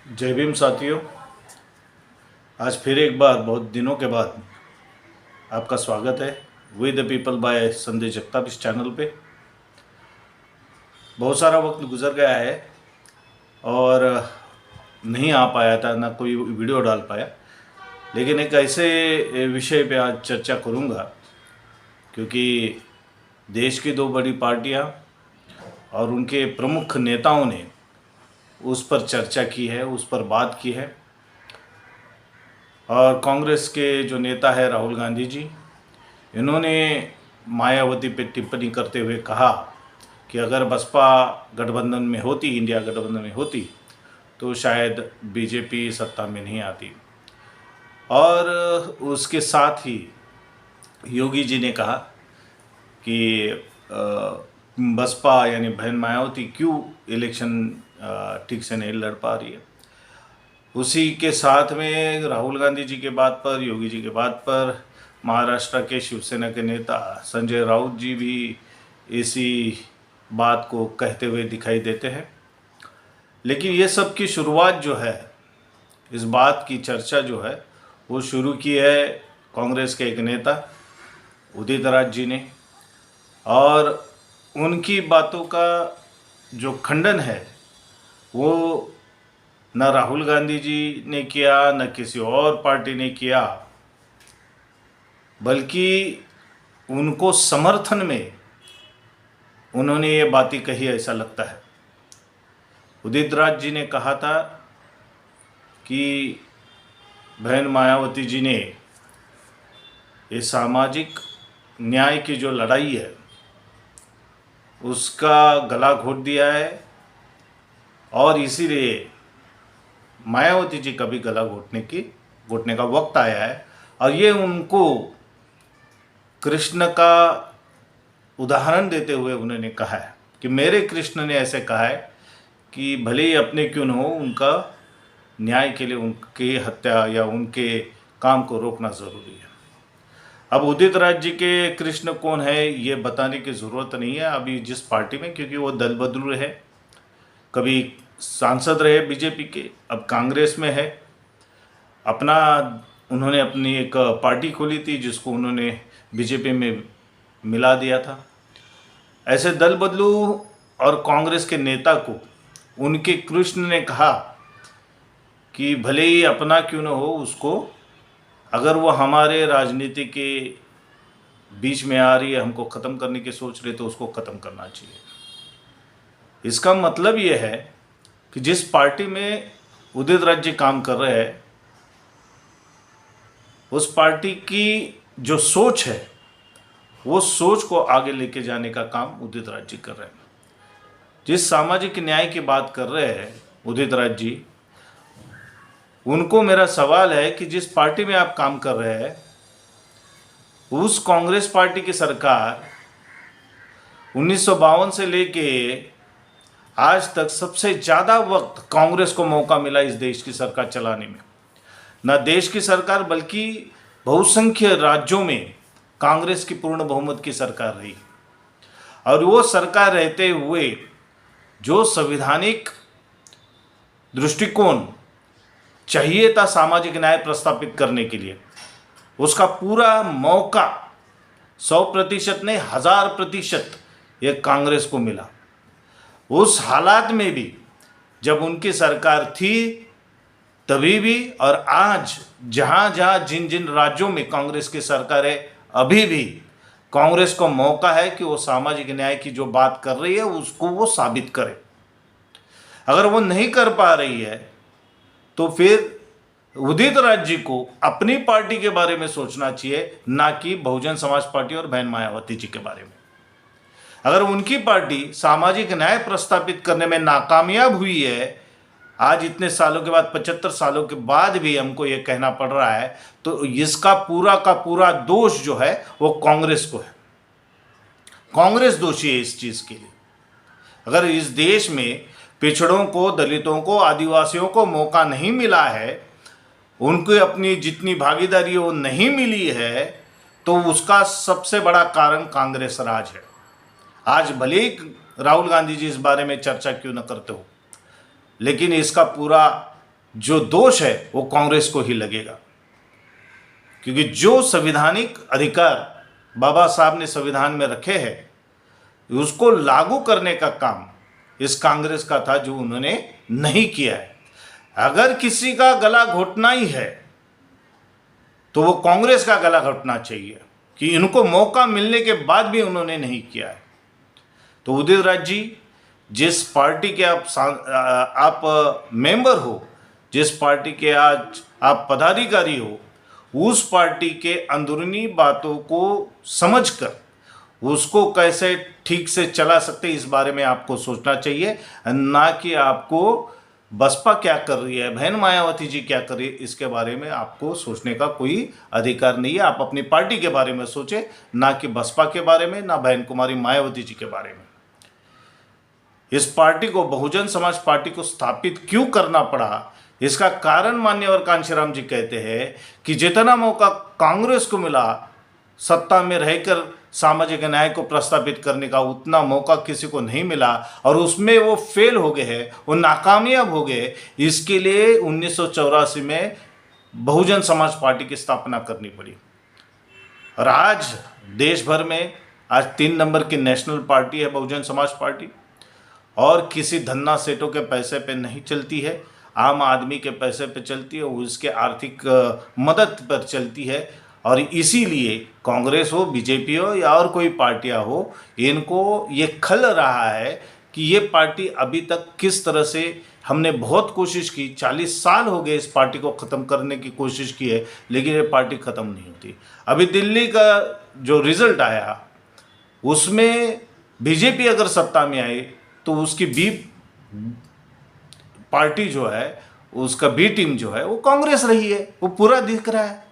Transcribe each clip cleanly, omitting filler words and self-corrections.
जय भीम साथियों। आज फिर एक बार बहुत दिनों के बाद आपका स्वागत है we the people by Sanjay Jagtap इस चैनल पे। बहुत सारा वक्त गुजर गया है और नहीं आ पाया था, ना कोई वीडियो डाल पाया, लेकिन एक ऐसे विषय पे आज चर्चा करूंगा क्योंकि देश की दो बड़ी पार्टियां और उनके प्रमुख नेताओं ने उस पर चर्चा की है, उस पर बात की है। और कांग्रेस के जो नेता है राहुल गांधी जी, इन्होंने मायावती पे टिप्पणी करते हुए कहा कि अगर बसपा गठबंधन में होती, इंडिया गठबंधन में होती, तो शायद बीजेपी सत्ता में नहीं आती। और उसके साथ ही योगी जी ने कहा कि बसपा यानी बहन मायावती क्यों इलेक्शन ठीक से नहीं लड़ पा रही है। उसी के साथ में राहुल गांधी जी के बात पर, योगी जी के बात पर महाराष्ट्र के शिवसेना के नेता संजय राउत जी भी इसी बात को कहते हुए दिखाई देते हैं। लेकिन ये सब की शुरुआत जो है, इस बात की चर्चा जो है, वो शुरू की है कांग्रेस के एक नेता उदित राज जी ने। और उनकी बातों का जो खंडन है वो न राहुल गांधी जी ने किया, न किसी और पार्टी ने किया, बल्कि उनको समर्थन में उन्होंने ये बातें कही, ऐसा लगता है। उदित राज जी ने कहा था कि बहन मायावती जी ने ये सामाजिक न्याय की जो लड़ाई है उसका गला घोट दिया है और इसीलिए मायावती जी का भी गला घोटने का वक्त आया है। और ये उनको कृष्ण का उदाहरण देते हुए उन्होंने कहा है कि मेरे कृष्ण ने ऐसे कहा है कि भले ही अपने क्यों न हो, उनका न्याय के लिए उनकी हत्या या उनके काम को रोकना ज़रूरी है। अब उदित राज जी के कृष्ण कौन है ये बताने की ज़रूरत नहीं है अभी जिस पार्टी में, क्योंकि वो दल बदलू है। कभी सांसद रहे बीजेपी के, अब कांग्रेस में है। उन्होंने अपनी एक पार्टी खोली थी जिसको उन्होंने बीजेपी में मिला दिया था। ऐसे दल बदलू और कांग्रेस के नेता को उनके कृष्ण ने कहा कि भले ही अपना क्यों न हो, उसको अगर वो हमारे राजनीति के बीच में आ रही है, हमको ख़त्म करने की सोच रहे, तो उसको ख़त्म करना चाहिए। इसका मतलब ये है कि जिस पार्टी में उदित राज जी काम कर रहे हैं, उस पार्टी की जो सोच है, वो सोच को आगे लेके जाने का काम उदित राज जी कर रहे हैं। जिस सामाजिक न्याय की बात कर रहे हैं उदित राज जी, उनको मेरा सवाल है कि जिस पार्टी में आप काम कर रहे हैं, उस कांग्रेस पार्टी की सरकार 1952 से लेके आज तक सबसे ज़्यादा वक्त कांग्रेस को मौका मिला इस देश की सरकार चलाने में। न देश की सरकार बल्कि बहुसंख्य राज्यों में कांग्रेस की पूर्ण बहुमत की सरकार रही। और वो सरकार रहते हुए जो संवैधानिक दृष्टिकोण चाहिए था सामाजिक न्याय प्रस्थापित करने के लिए, उसका पूरा मौका 100% नहीं 1000% ये कांग्रेस को मिला। उस हालात में भी जब उनकी सरकार थी तभी भी, और आज जहाँ जहाँ जिन जिन राज्यों में कांग्रेस की सरकार है, अभी भी कांग्रेस को मौका है कि वो सामाजिक न्याय की जो बात कर रही है उसको वो साबित करे। अगर वो नहीं कर पा रही है तो फिर उदित राज जी को अपनी पार्टी के बारे में सोचना चाहिए, ना कि बहुजन समाज पार्टी और बहन मायावती जी के बारे में। अगर उनकी पार्टी सामाजिक न्याय प्रस्तापित करने में नाकामयाब हुई है, आज इतने सालों के बाद, 75 सालों के बाद भी हमको ये कहना पड़ रहा है, तो इसका पूरा का पूरा दोष जो है वो कांग्रेस को है। कांग्रेस दोषी है इस चीज़ के लिए। अगर इस देश में पिछड़ों को, दलितों को, आदिवासियों को मौका नहीं मिला है, उनको अपनी जितनी भागीदारी वो नहीं मिली है, तो उसका सबसे बड़ा कारण कांग्रेस राज है। आज भले ही राहुल गांधी जी इस बारे में चर्चा क्यों न करते हो, लेकिन इसका पूरा जो दोष है वो कांग्रेस को ही लगेगा, क्योंकि जो संवैधानिक अधिकार बाबा साहब ने संविधान में रखे हैं उसको लागू करने का काम इस कांग्रेस का था, जो उन्होंने नहीं किया है। अगर किसी का गला घोटना ही है तो वो कांग्रेस का गला घोटना चाहिए कि इनको मौका मिलने के बाद भी उन्होंने नहीं किया है। तो उदित राज जी, जिस पार्टी के आप मेंबर हो, जिस पार्टी के आज आप पदाधिकारी हो, उस पार्टी के अंदरूनी बातों को समझकर उसको कैसे ठीक से चला सकते इस बारे में आपको सोचना चाहिए, ना कि आपको बसपा क्या कर रही है, बहन मायावती जी क्या कर रही है, इसके बारे में आपको सोचने का कोई अधिकार नहीं है। आप अपनी पार्टी के बारे में सोचें, ना कि बसपा के बारे में, ना बहन कुमारी मायावती जी के बारे में। इस पार्टी को, बहुजन समाज पार्टी को स्थापित क्यों करना पड़ा, इसका कारण मान्यवर कांशीराम जी कहते हैं कि जितना मौका कांग्रेस को मिला सत्ता में रहकर सामाजिक न्याय को प्रस्तावित करने का, उतना मौका किसी को नहीं मिला और उसमें वो फेल हो गए हैं, वो नाकामयाब हो गए। इसके लिए 1984 में बहुजन समाज पार्टी की स्थापना करनी पड़ी। और आज देश भर में आज 3 नंबर की नेशनल पार्टी है बहुजन समाज पार्टी, और किसी धन्ना सेठों के पैसे पे नहीं चलती है, आम आदमी के पैसे पे चलती है, उसके आर्थिक मदद पर चलती है। और इसीलिए कांग्रेस हो, बीजेपी हो या और कोई पार्टियां हो, इनको ये खल रहा है कि ये पार्टी अभी तक किस तरह से, हमने बहुत कोशिश की, 40 साल हो गए इस पार्टी को ख़त्म करने की कोशिश की है, लेकिन ये पार्टी ख़त्म नहीं होती। अभी दिल्ली का जो रिज़ल्ट आया उसमें बीजेपी अगर सत्ता में आई तो उसकी बी पार्टी जो है, उसका बी टीम जो है वो कांग्रेस रही है, वो पूरा दिख रहा है।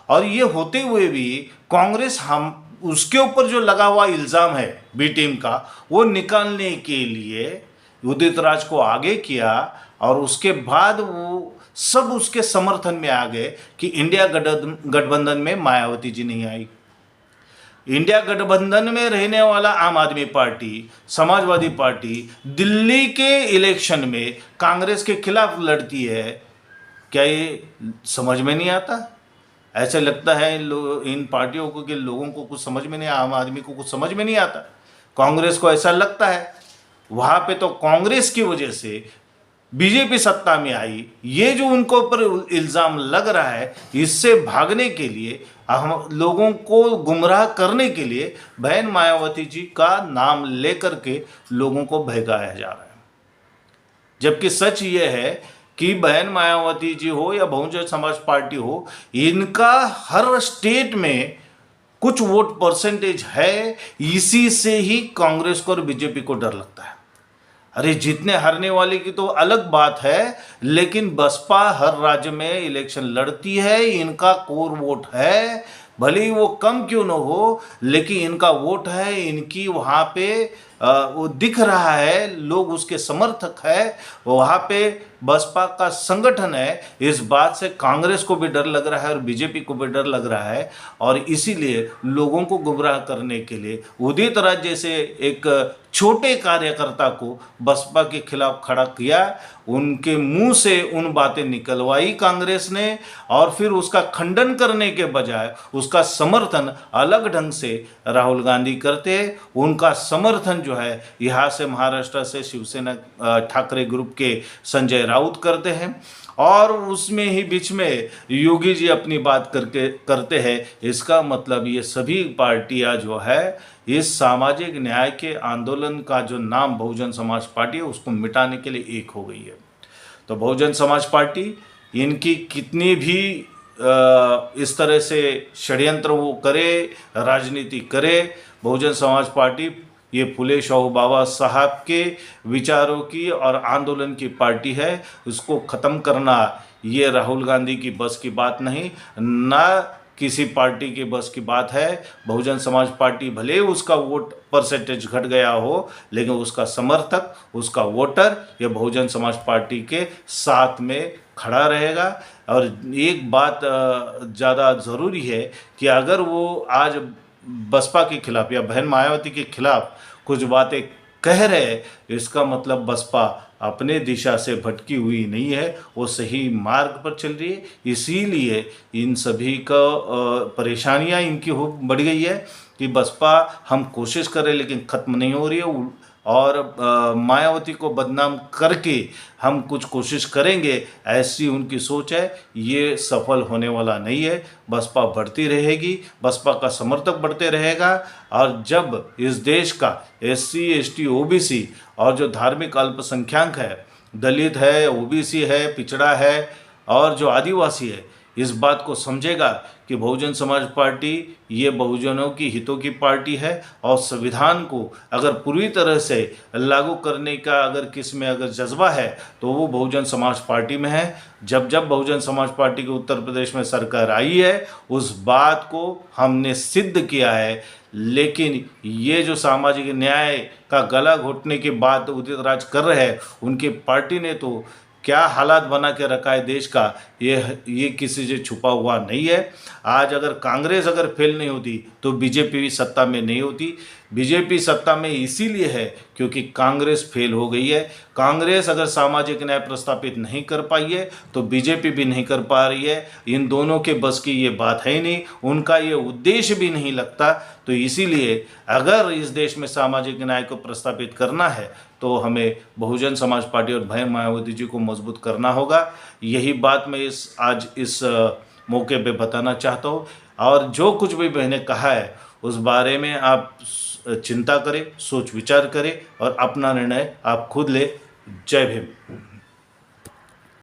और ये होते हुए भी कांग्रेस, हम उसके ऊपर जो लगा हुआ इल्ज़ाम है बी टीम का, वो निकालने के लिए उदित राज को आगे किया, और उसके बाद वो सब उसके समर्थन में आ गए कि इंडिया गठबंधन में मायावती जी नहीं आई। इंडिया गठबंधन में रहने वाला आम आदमी पार्टी, समाजवादी पार्टी दिल्ली के इलेक्शन में कांग्रेस के खिलाफ लड़ती है। क्या ये समझ में नहीं आता? ऐसे लगता है इन पार्टियों को कि लोगों को कुछ समझ में नहीं, आम आदमी को कुछ समझ में नहीं आता। कांग्रेस को ऐसा लगता है। वहाँ पे तो कांग्रेस की वजह से बीजेपी सत्ता में आई। ये जो उनको ऊपर इल्ज़ाम लग रहा है, इससे भागने के लिए, हम लोगों को गुमराह करने के लिए बहन मायावती जी का नाम लेकर के लोगों को बहकाया जा रहा है। जबकि सच ये है कि बहन मायावती जी हो या बहुजन समाज पार्टी हो, इनका हर स्टेट में कुछ वोट परसेंटेज है, इसी से ही कांग्रेस को और बीजेपी को डर लगता है। अरे जितने हारने वाले की तो अलग बात है, लेकिन बसपा हर राज्य में इलेक्शन लड़ती है, इनका कोर वोट है, भले ही वो कम क्यों न हो, लेकिन इनका वोट है, इनकी वहाँ पे वो दिख रहा है, लोग उसके समर्थक है, वहाँ पे बसपा का संगठन है। इस बात से कांग्रेस को भी डर लग रहा है और बीजेपी को भी डर लग रहा है, और इसीलिए लोगों को गुमराह करने के लिए उदित राज जैसे एक छोटे कार्यकर्ता को बसपा के खिलाफ खड़ा किया, उनके मुंह से उन बातें निकलवाई कांग्रेस ने, और फिर उसका खंडन करने के बजाय उसका समर्थन अलग ढंग से राहुल गांधी करते। उनका समर्थन जो है यहाँ से महाराष्ट्र से शिवसेना ठाकरे ग्रुप के संजय राउत करते हैं, और उसमें ही बीच में योगी जी अपनी बात करते हैं। इसका मतलब ये सभी पार्टियां जो है, इस सामाजिक न्याय के आंदोलन का जो नाम बहुजन समाज पार्टी है, उसको मिटाने के लिए एक हो गई है। तो बहुजन समाज पार्टी, इनकी कितनी भी इस तरह से षड्यंत्र वो करे, राजनीति करे, बहुजन समाज पार्टी ये फुले शाहू बाबा साहब के विचारों की और आंदोलन की पार्टी है। उसको ख़त्म करना ये राहुल गांधी की बस की बात नहीं, ना किसी पार्टी की बस की बात है। बहुजन समाज पार्टी भले उसका वोट परसेंटेज घट गया हो, लेकिन उसका समर्थक, उसका वोटर ये बहुजन समाज पार्टी के साथ में खड़ा रहेगा। और एक बात ज़्यादा ज़रूरी है कि अगर वो आज बसपा के खिलाफ या बहन मायावती के खिलाफ कुछ बातें कह रहे हैं, इसका मतलब बसपा अपने दिशा से भटकी हुई नहीं है, वो सही मार्ग पर चल रही है। इसीलिए इन सभी का परेशानियां इनकी हो बढ़ गई है कि बसपा हम कोशिश कर रहे हैं लेकिन ख़त्म नहीं हो रही है, और मायावती को बदनाम करके हम कुछ कोशिश करेंगे, ऐसी उनकी सोच है। ये सफल होने वाला नहीं है। बसपा बढ़ती रहेगी, बसपा का समर्थक बढ़ते रहेगा, और जब इस देश का SC ST OBC और जो धार्मिक अल्पसंख्यक है, दलित है, OBC है, पिछड़ा है और जो आदिवासी है, इस बात को समझेगा कि बहुजन समाज पार्टी ये बहुजनों की हितों की पार्टी है, और संविधान को अगर पूरी तरह से लागू करने का अगर किस में अगर जज्बा है तो वो बहुजन समाज पार्टी में है। जब जब बहुजन समाज पार्टी की उत्तर प्रदेश में सरकार आई है, उस बात को हमने सिद्ध किया है। लेकिन ये जो सामाजिक न्याय का गला घोटने की बात उदित राज कर रहे हैं, उनकी पार्टी ने तो क्या हालात बना के रखा है देश का, ये किसी से छुपा हुआ नहीं है। आज अगर कांग्रेस अगर फेल नहीं होती तो बीजेपी भी सत्ता में नहीं होती। बीजेपी सत्ता में इसीलिए है क्योंकि कांग्रेस फेल हो गई है। कांग्रेस अगर सामाजिक न्याय प्रस्तापित नहीं कर पाई है तो बीजेपी भी नहीं कर पा रही है। इन दोनों के बस की ये बात है ही नहीं, उनका ये उद्देश्य भी नहीं लगता। तो इसीलिए अगर इस देश में सामाजिक न्याय को प्रस्तापित करना है तो हमें बहुजन समाज पार्टी और भाई मायावती जी को मजबूत करना होगा। यही बात मैं आज इस मौके पे बताना चाहता हूँ। और जो कुछ भी मैंने कहा है उस बारे में आप चिंता करें, सोच विचार करें और अपना निर्णय आप खुद लें। जय भीम।